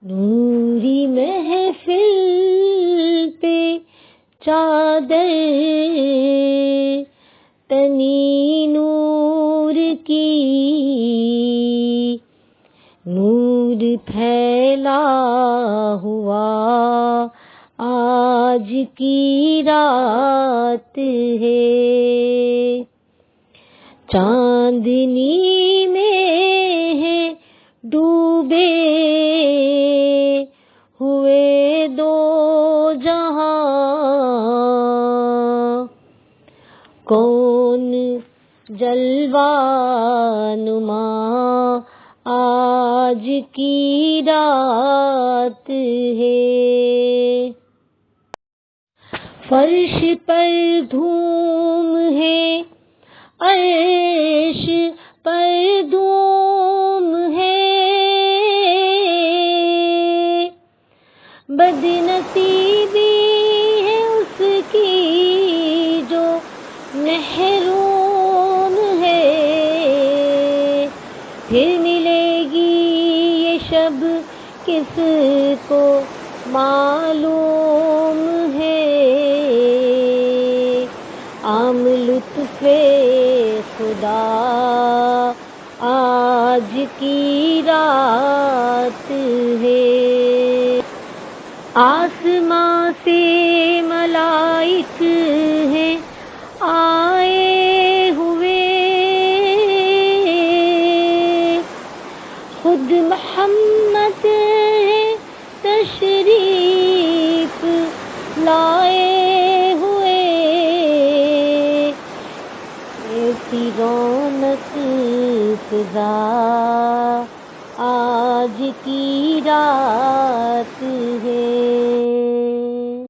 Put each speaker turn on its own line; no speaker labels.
نوری محفل پہ چادر تنی نور کی، نور پھیلا ہوا آج کی رات ہے، چاندنی میں ہے ڈوبے ہوئے دو جہاں، کون جلوہ نما آج کی رات ہے، فرش پر دھوم ہے، عرش پر دھوم ہے، بدنصیبی ہے اس کی جو محروم ہے، پھر ملے گی یہ شب کس کو معلوم ہے، عام لطف خدا آج کی رات ہے، آسماں سے ملائک ہیں آئے ہوئے، خود محمد ہے تشریف لائے ہوئے، ایسی رونق فضا آج کی رات